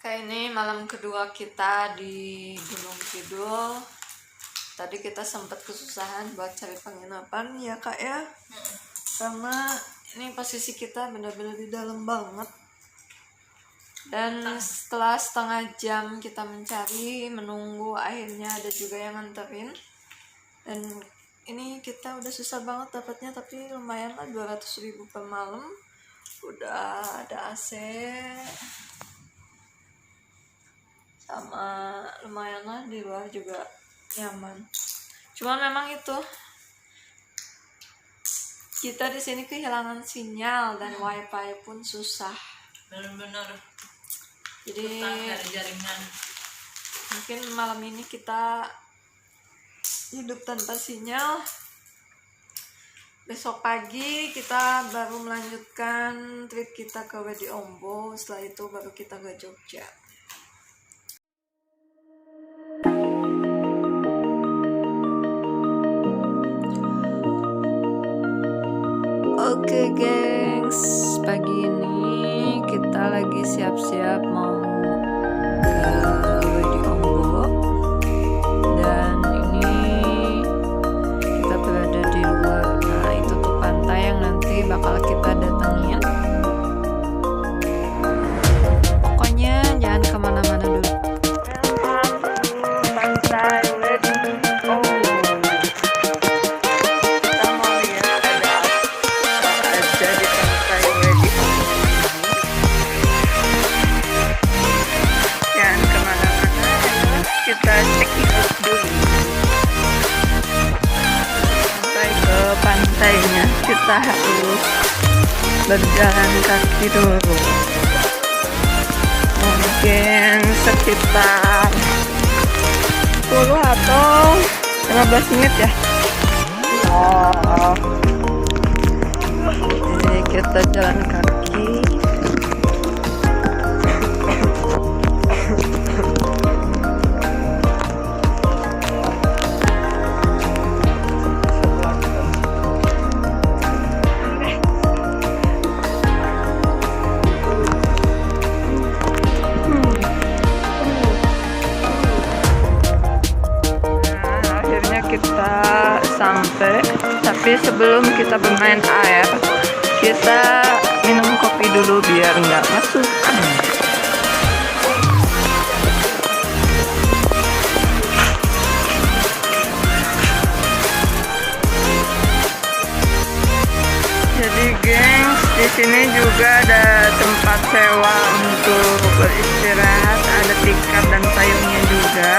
Oke, ini malam kedua kita di Gunungkidul. Tadi kita sempat kesusahan buat cari penginapan ya kak ya, karena ini posisi kita benar-benar di dalam banget. Dan setelah setengah jam kita mencari, menunggu, akhirnya ada juga yang nganterin. Dan ini kita udah susah banget dapatnya, tapi lumayan lah, 200.000 per malam. Udah ada AC, sama lumayan lah, di luar juga nyaman. Cuman memang itu, kita di sini kehilangan sinyal dan wifi pun susah. Benar-benar. Jadi dari jaringan. mungkin malam ini kita hidup tanpa sinyal. Besok pagi kita baru melanjutkan trip kita ke Wediombo. Setelah itu baru kita ke Jogja. Oke gengs, pagi ini kita lagi siap-siap mau ke Wediombo. Dan ini kita berada di luar. Nah itu tuh pantai yang nanti bakal kita datengin. Pokoknya jangan kemana-mana dulu. Pantai Wediombo. Kita mau lihat ada apa aja di Pantai Wediombo. Jangan kemana-mana, kita check out dulu. Sampai ke pantainya kita harus berjalan kaki dulu. Mungkin sekitar 10 atau 15 menit ya. Jadi kita jalan kaki. Kita sampai, tapi sebelum kita bermain air, kita minum kopi dulu biar nggak masuk angin. Jadi gengs, di sini juga ada tempat sewa untuk beristirahat, ada tikar dan payungnya juga.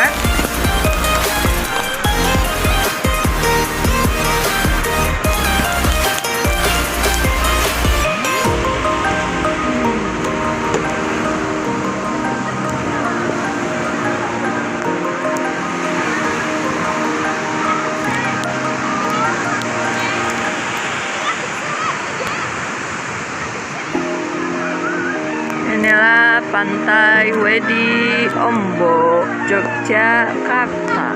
Inilah Pantai Wediombo, Yogyakarta.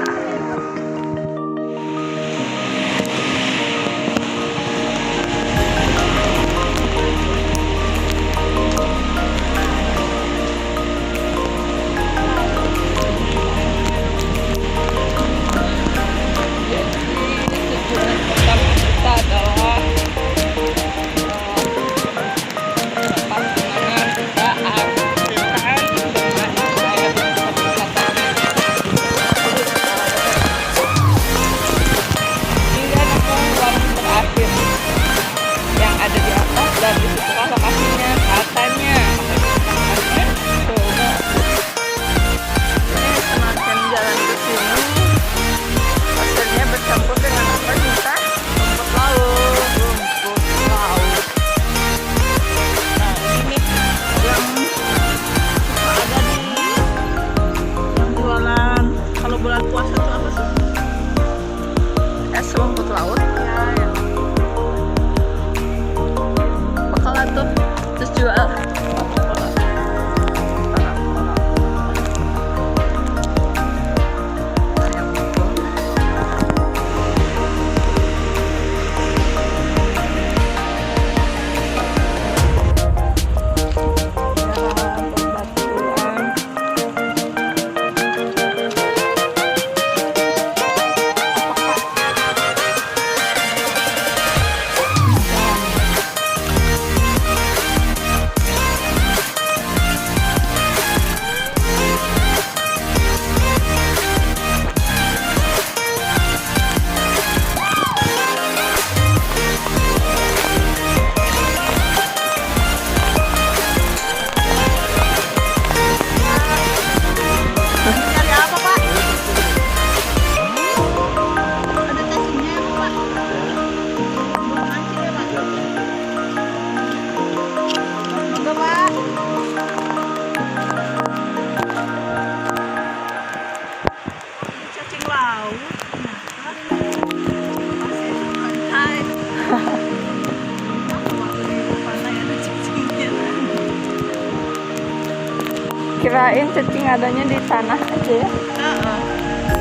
kirain cacing adanya di tanah aja ya.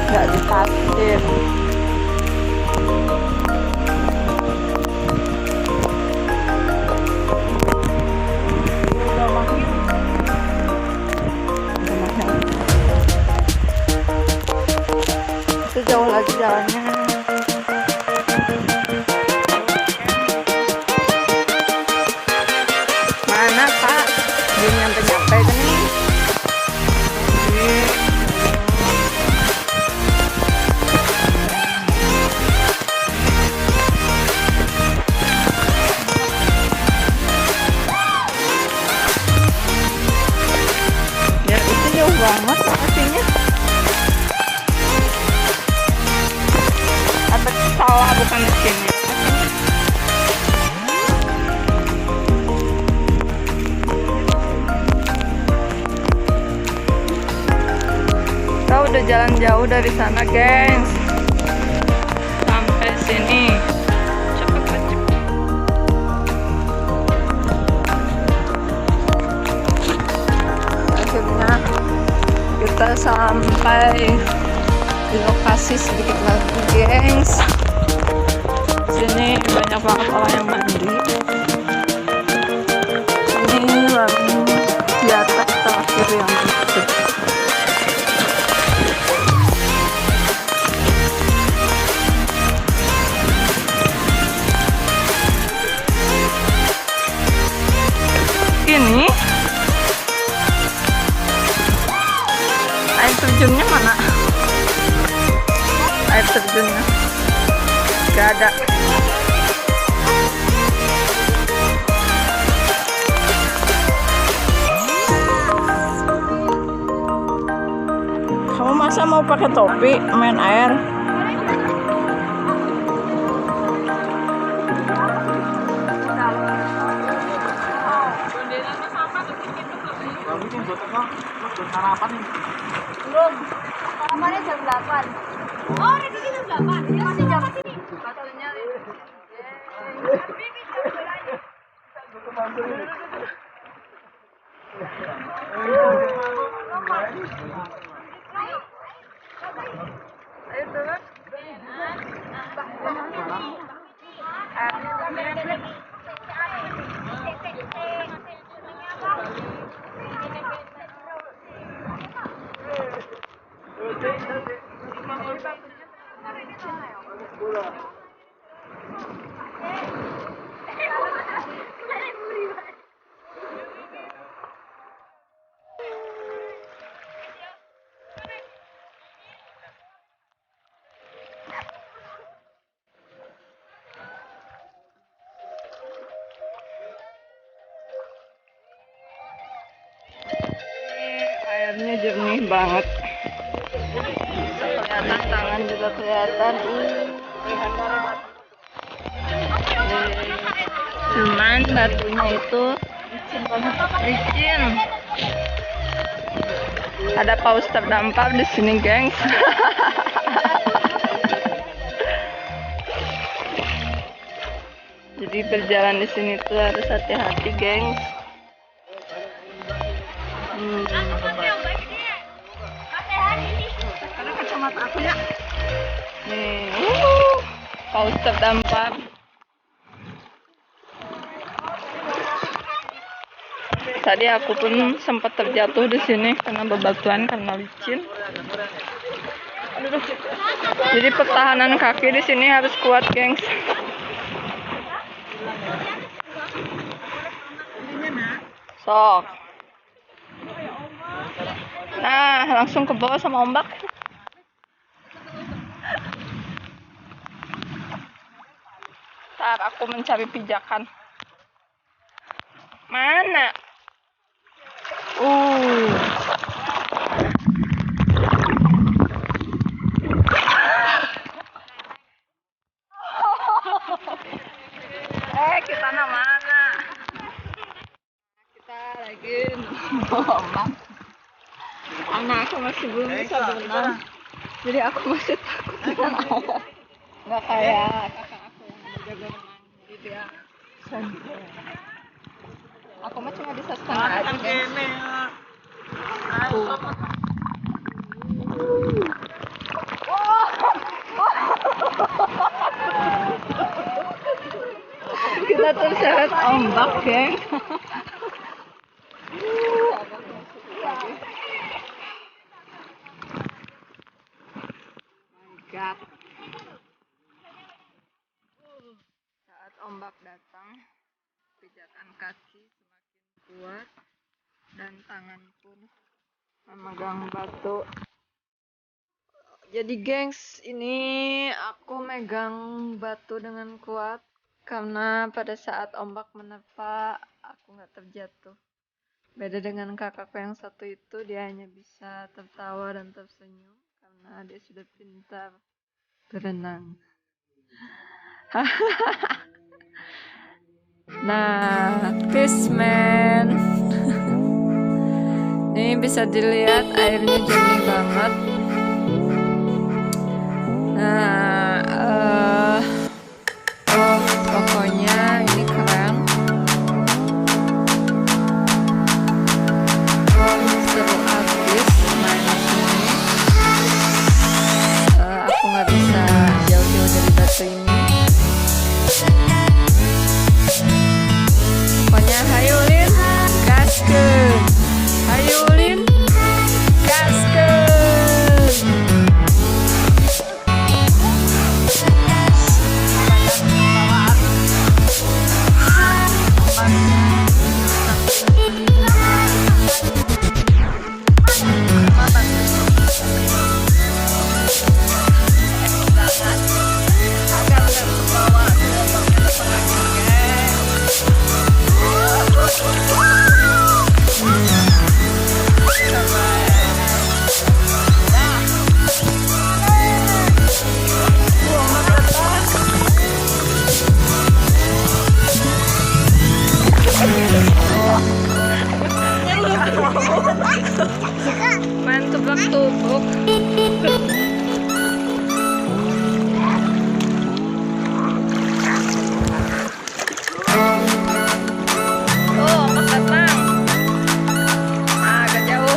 Nggak di pasir. Udah mahir. Itu jauh lagi jalannya. Mana Pak? Belum nyampe-nyampe kan nih. Ya itu jauh banget lokasinya. Apa sawah bukan di sini? Kita udah jalan jauh dari sana, gengs. Sampai sini. Cepet. Akhirnya kita sampai di lokasi sedikit lagi, gengs. Sini banyak banget orang yang mandi. Ini baru di atas terakhir yang tutup. Ini air terjunnya mana? Air terjunnya gak ada. Kamu masa mau pakai topi main air? Belum. Sarapannya jam 8. Oh, ini jam 8. Ini masih jam sini. Batalnya. Ayo turun. Airnya jernih banget. Kelihatan tangan juga kelihatan. Cuman batunya itu licin. Ada paus terdampar di sini, gengs. Jadi berjalan di sini tuh harus hati-hati, gengs. Karena kacamata aku ya. Nih, paus terdampar. Tadi aku pun sempat terjatuh di sini karena bebatuan, karena licin. Jadi pertahanan kaki di sini harus kuat, gengs. Sok. Nah, langsung ke bawah sama ombak. Ntar aku mencari pijakan. Mana? Kita mana? Kita lagi ombak. Anak aku masih belum bisa berenang, jadi aku masih takut dengan air. Nggak kayak kakak aku yang jago renang, jadi dia sendiri. Aku mah cuma bisa setengah aja, guys. Kita terseret ombak, geng. God. Saat ombak datang, pijakan kaki semakin kuat dan tangan pun memegang batu. Jadi gengs, ini aku megang batu dengan kuat karena pada saat ombak menerpa aku nggak terjatuh. Beda dengan kakakku yang satu itu, dia hanya bisa tertawa dan tersenyum karena dia sudah pintar berenang. Nah, peace man. Ini bisa dilihat airnya jernih banget. Nah, pokoknya ini keren. Seru abis main di sini. Aku nggak bisa jauh-jauh dari batu ini. Pokoknya Hayu Ulin, Gasskeun. Hayu Ulin, Gasskeun. Main tubak-tubuk. Oh, mas datang. Agak jauh.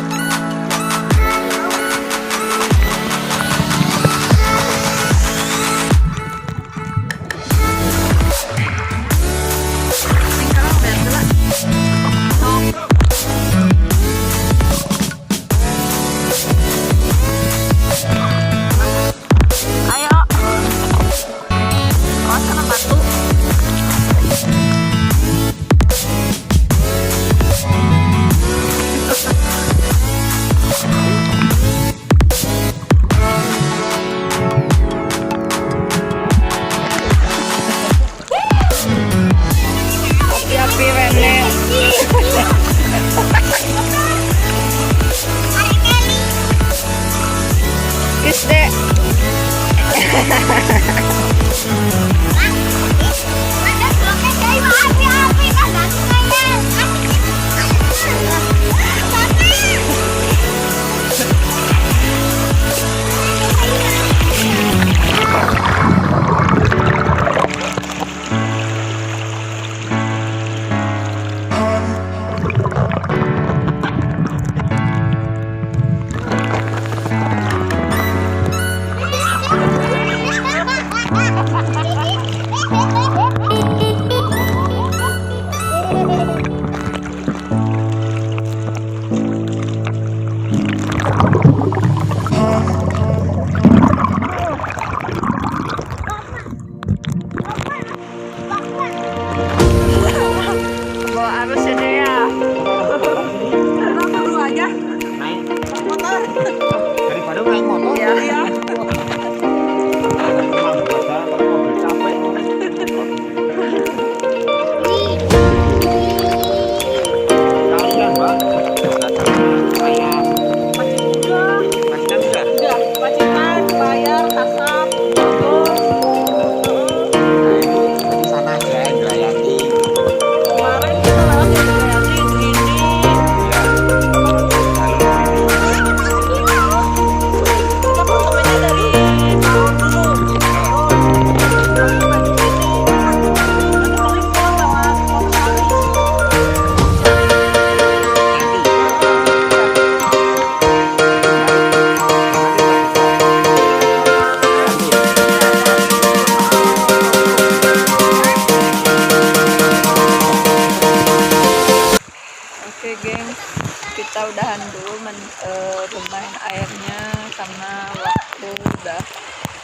bermain airnya karena waktu udah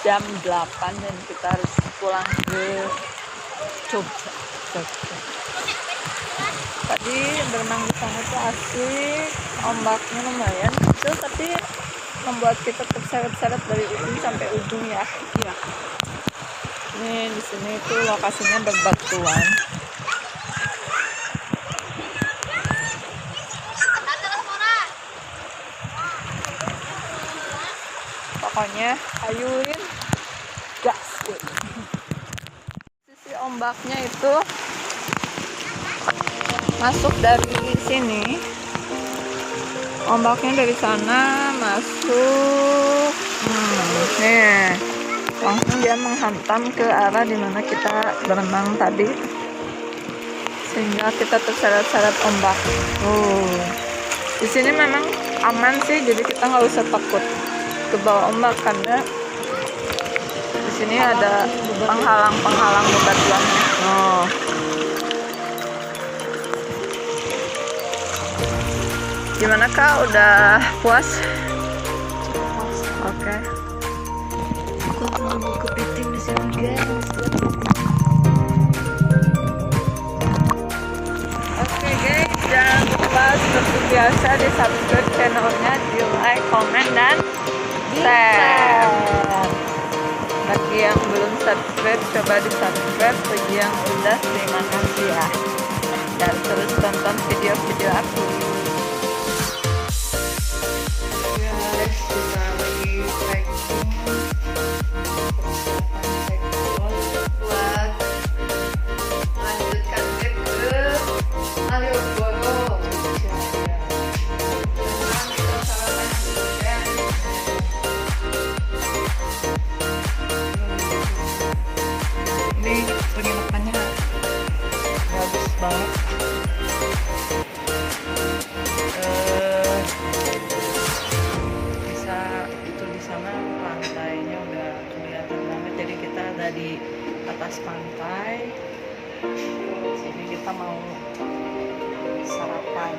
jam 8 dan kita harus pulang ke Jogja. Tadi berenang di sana tuh asik, ombaknya lumayan kecil tapi membuat kita terseret-seret dari ujung sampai ujung ya. Iya. Ini di sini tuh lokasinya berbatuan. Pokoknya Hayu Ulin Gasskeun. Sisi ombaknya itu masuk dari sini, ombaknya dari sana masuk, nih langsung dia menghantam ke arah dimana kita berenang tadi, sehingga kita terseret-seret ombak. Di sini memang aman sih, jadi kita nggak usah takut ke bawah ombak karena di sini ada penghalang bebatuannya. Gimana Kak? Udah puas? Oke. Aku mau kepiting di sini guys. Oke guys, jangan lupa seperti biasa di subscribe channelnya, di like, komen, dan share. Bagi yang belum subscribe, coba di subscribe. Bagi yang udah, terima kasih ya. Dan terus tonton video-video aku. Guys, kita lagi packing buat melanjutkan trip ke Malioboro. Ini penginapannya bagus banget. Bisa itu di sana pantainya udah kelihatan banget. Jadi kita ada di atas pantai. Jadi kita mau sarapan.